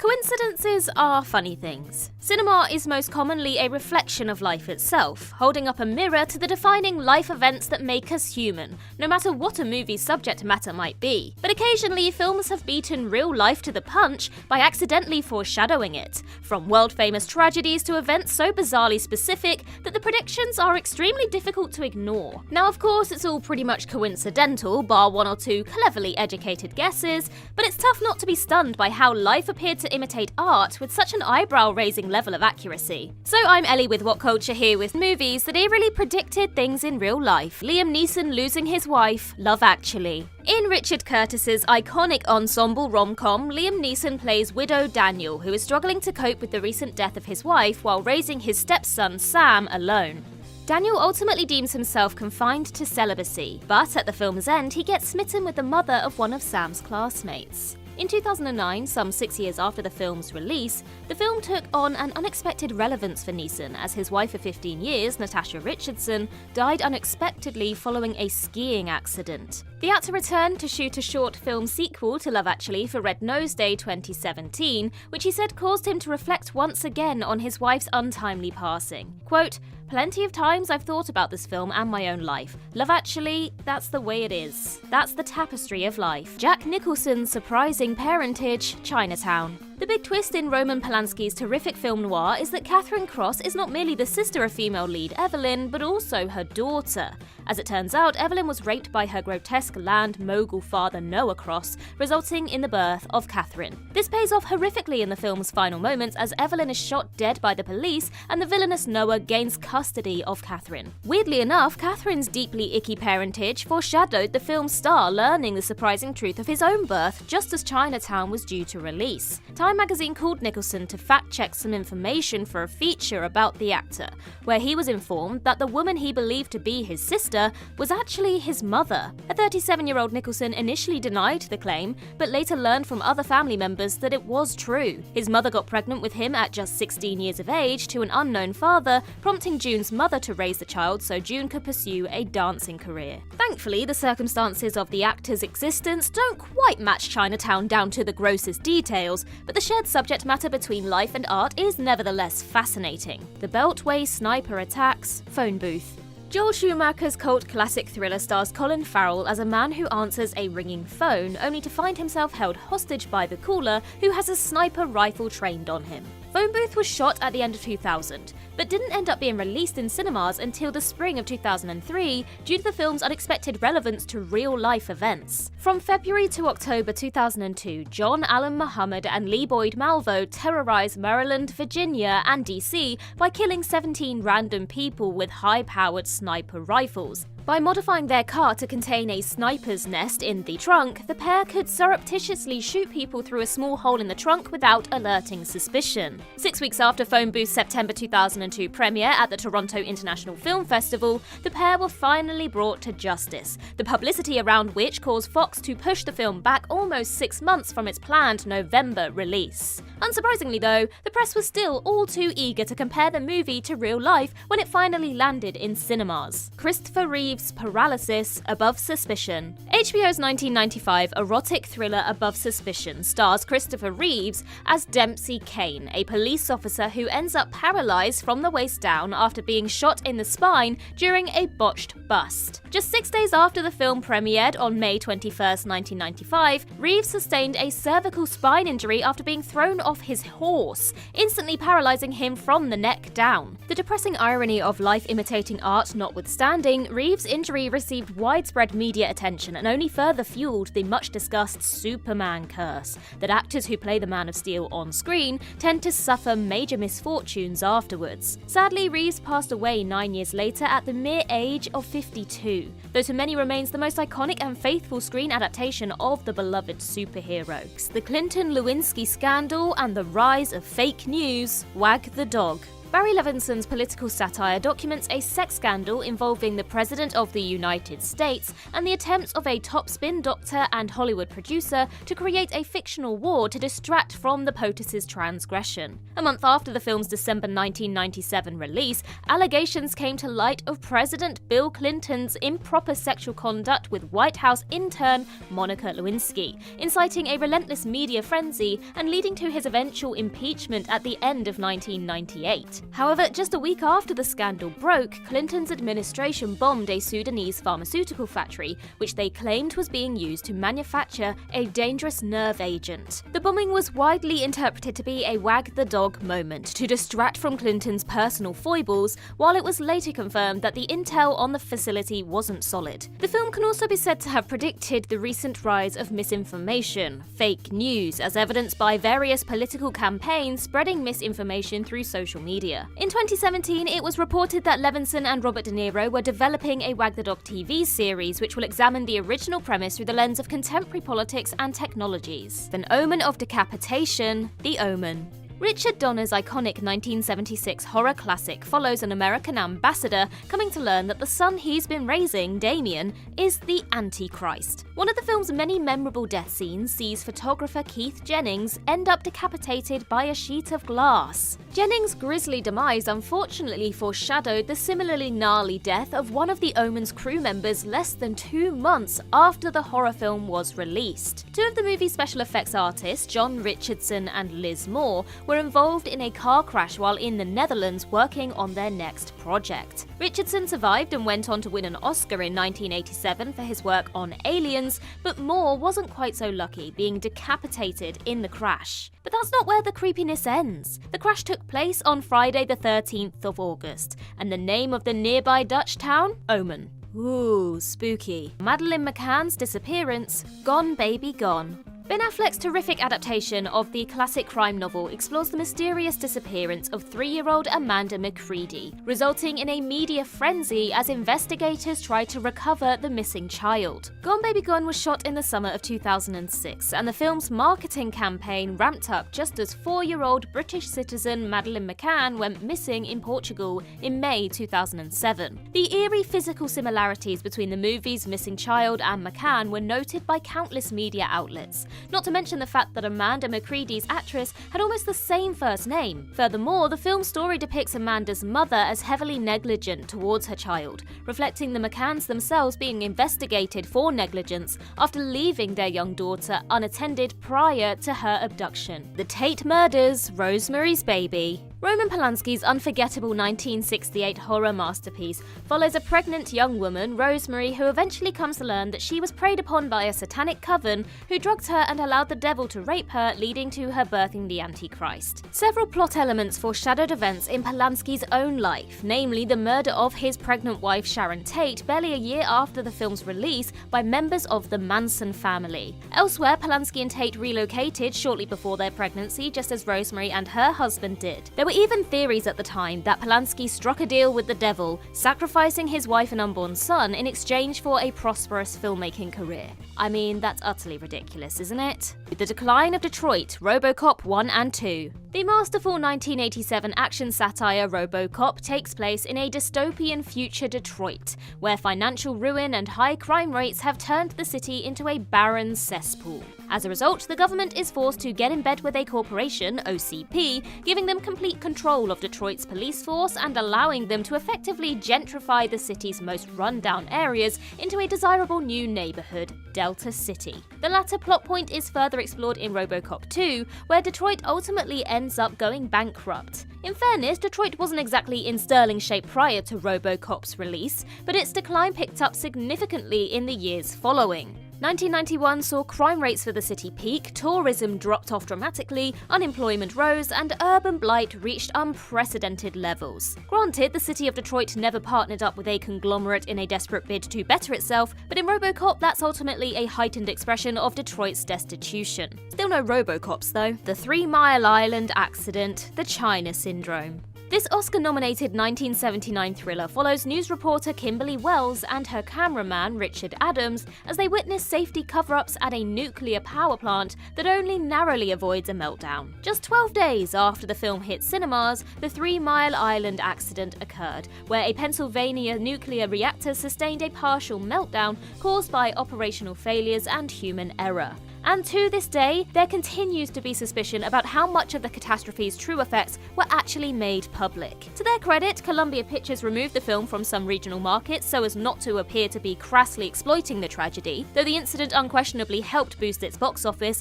Coincidences are funny things. Cinema is most commonly a reflection of life itself, holding up a mirror to the defining life events that make us human, no matter what a movie's subject matter might be. But occasionally, films have beaten real life to the punch by accidentally foreshadowing it, from world-famous tragedies to events so bizarrely specific that the predictions are extremely difficult to ignore. Now, of course, it's all pretty much coincidental, bar one or two cleverly educated guesses, but it's tough not to be stunned by how life appeared to imitate art with such an eyebrow-raising level of accuracy. So I'm Ellie with Whatculture here with movies that eerily predicted things in real life. Liam Neeson losing his wife, Love Actually. In Richard Curtis's iconic ensemble rom-com, Liam Neeson plays widow Daniel, who is struggling to cope with the recent death of his wife while raising his stepson Sam alone. Daniel ultimately deems himself confined to celibacy, but at the film's end he gets smitten with the mother of one of Sam's classmates. In 2009, some 6 years after the film's release, the film took on an unexpected relevance for Neeson as his wife of 15 years, Natasha Richardson, died unexpectedly following a skiing accident. The actor returned to shoot a short film sequel to Love Actually for Red Nose Day 2017, which he said caused him to reflect once again on his wife's untimely passing. Quote, "Plenty of times I've thought about this film and my own life. Love Actually, that's the way it is. That's the tapestry of life." Jack Nicholson's surprising parentage, Chinatown. The big twist in Roman Polanski's terrific film noir is that Catherine Cross is not merely the sister of female lead Evelyn, but also her daughter. As it turns out, Evelyn was raped by her grotesque land mogul father Noah Cross, resulting in the birth of Catherine. This pays off horrifically in the film's final moments as Evelyn is shot dead by the police and the villainous Noah gains custody of Catherine. Weirdly enough, Catherine's deeply icky parentage foreshadowed the film's star learning the surprising truth of his own birth just as Chinatown was due to release. Time magazine called Nicholson to fact-check some information for a feature about the actor, where he was informed that the woman he believed to be his sister was actually his mother. A 37-year-old Nicholson initially denied the claim, but later learned from other family members that it was true. His mother got pregnant with him at just 16 years of age to an unknown father, prompting June's mother to raise the child so June could pursue a dancing career. Thankfully, the circumstances of the actor's existence don't quite match Chinatown down to the grossest details, but the shared subject matter between life and art is nevertheless fascinating. The Beltway sniper attacks, phone booth. Joel Schumacher's cult classic thriller stars Colin Farrell as a man who answers a ringing phone, only to find himself held hostage by the caller, who has a sniper rifle trained on him. Phone Booth was shot at the end of 2000, but didn't end up being released in cinemas until the spring of 2003 due to the film's unexpected relevance to real-life events. From February to October 2002, John Allen Muhammad and Lee Boyd Malvo terrorized Maryland, Virginia, and DC by killing 17 random people with high-powered sniper rifles. By modifying their car to contain a sniper's nest in the trunk, the pair could surreptitiously shoot people through a small hole in the trunk without alerting suspicion. 6 weeks after Phone Booth's September 2002 premiere at the Toronto International Film Festival, the pair were finally brought to justice, the publicity around which caused Fox to push the film back almost 6 months from its planned November release. Unsurprisingly though, the press was still all too eager to compare the movie to real life when it finally landed in cinemas. Christopher Reeve's Paralysis, Above Suspicion. HBO's 1995 erotic thriller Above Suspicion stars Christopher Reeves as Dempsey Kane, a police officer who ends up paralyzed from the waist down after being shot in the spine during a botched bust. Just 6 days after the film premiered on May 21, 1995, Reeves sustained a cervical spine injury after being thrown off his horse, instantly paralyzing him from the neck down. The depressing irony of life imitating art notwithstanding, Reeves' injury received widespread media attention and only further fueled the much-discussed Superman curse, that actors who play the Man of Steel on screen tend to suffer major misfortunes afterwards. Sadly, Reeves passed away 9 years later at the mere age of 52, though to many remains the most iconic and faithful screen adaptation of the beloved superhero. The Clinton-Lewinsky scandal and the rise of fake news, Wag the Dog. Barry Levinson's political satire documents a sex scandal involving the President of the United States and the attempts of a top spin doctor and Hollywood producer to create a fictional war to distract from the POTUS's transgression. A month after the film's December 1997 release, allegations came to light of President Bill Clinton's improper sexual conduct with White House intern Monica Lewinsky, inciting a relentless media frenzy and leading to his eventual impeachment at the end of 1998. However, just a week after the scandal broke, Clinton's administration bombed a Sudanese pharmaceutical factory, which they claimed was being used to manufacture a dangerous nerve agent. The bombing was widely interpreted to be a Wag the Dog moment to distract from Clinton's personal foibles, while it was later confirmed that the intel on the facility wasn't solid. The film can also be said to have predicted the recent rise of misinformation, fake news, as evidenced by various political campaigns spreading misinformation through social media. In 2017, it was reported that Levinson and Robert De Niro were developing a Wag the Dog TV series which will examine the original premise through the lens of contemporary politics and technologies. An omen of decapitation, The Omen. Richard Donner's iconic 1976 horror classic follows an American ambassador coming to learn that the son he's been raising, Damien, is the Antichrist. One of the film's many memorable death scenes sees photographer Keith Jennings end up decapitated by a sheet of glass. Jennings' grisly demise unfortunately foreshadowed the similarly gnarly death of one of the Omen's crew members less than 2 months after the horror film was released. Two of the movie's special effects artists, John Richardson and Liz Moore, were involved in a car crash while in the Netherlands working on their next project. Richardson survived and went on to win an Oscar in 1987 for his work on Aliens, but Moore wasn't quite so lucky, being decapitated in the crash. But that's not where the creepiness ends. The crash took place on Friday the 13th of August, and the name of the nearby Dutch town? Omen. Ooh, spooky. Madeleine McCann's Disappearance, Gone Baby Gone. Ben Affleck's terrific adaptation of the classic crime novel explores the mysterious disappearance of 3-year-old Amanda McCready, resulting in a media frenzy as investigators try to recover the missing child. Gone Baby Gone was shot in the summer of 2006, and the film's marketing campaign ramped up just as 4-year-old British citizen Madeleine McCann went missing in Portugal in May 2007. The eerie physical similarities between the movie's missing child and McCann were noted by countless media outlets, not to mention the fact that Amanda McCready's actress had almost the same first name. Furthermore, the film's story depicts Amanda's mother as heavily negligent towards her child, reflecting the McCanns themselves being investigated for negligence after leaving their young daughter unattended prior to her abduction. The Tate murders, Rosemary's Baby. Roman Polanski's unforgettable 1968 horror masterpiece follows a pregnant young woman, Rosemary, who eventually comes to learn that she was preyed upon by a satanic coven who drugged her and allowed the devil to rape her, leading to her birthing the Antichrist. Several plot elements foreshadowed events in Polanski's own life, namely the murder of his pregnant wife Sharon Tate barely a year after the film's release by members of the Manson family. Elsewhere, Polanski and Tate relocated shortly before their pregnancy, just as Rosemary and her husband did. There were even theories at the time that Polanski struck a deal with the devil, sacrificing his wife and unborn son in exchange for a prosperous filmmaking career. I mean, that's utterly ridiculous, isn't it? The Decline of Detroit, RoboCop 1 and 2. The masterful 1987 action satire RoboCop takes place in a dystopian future Detroit, where financial ruin and high crime rates have turned the city into a barren cesspool. As a result, the government is forced to get in bed with a corporation, OCP, giving them complete control of Detroit's police force and allowing them to effectively gentrify the city's most run-down areas into a desirable new neighborhood, Delta City. The latter plot point is further explored in RoboCop 2, where Detroit ultimately ends up going bankrupt. In fairness, Detroit wasn't exactly in sterling shape prior to RoboCop's release, but its decline picked up significantly in the years following. 1991 saw crime rates for the city peak, tourism dropped off dramatically, unemployment rose, and urban blight reached unprecedented levels. Granted, the city of Detroit never partnered up with a conglomerate in a desperate bid to better itself, but in RoboCop that's ultimately a heightened expression of Detroit's destitution. Still no RoboCops though. The 3 Mile Island accident, the China syndrome. This Oscar-nominated 1979 thriller follows news reporter Kimberly Wells and her cameraman Richard Adams as they witness safety cover-ups at a nuclear power plant that only narrowly avoids a meltdown. Just 12 days after the film hit cinemas, the 3 Mile Island accident occurred, where a Pennsylvania nuclear reactor sustained a partial meltdown caused by operational failures and human error. And to this day, there continues to be suspicion about how much of the catastrophe's true effects were actually made public. To their credit, Columbia Pictures removed the film from some regional markets so as not to appear to be crassly exploiting the tragedy. Though the incident unquestionably helped boost its box office,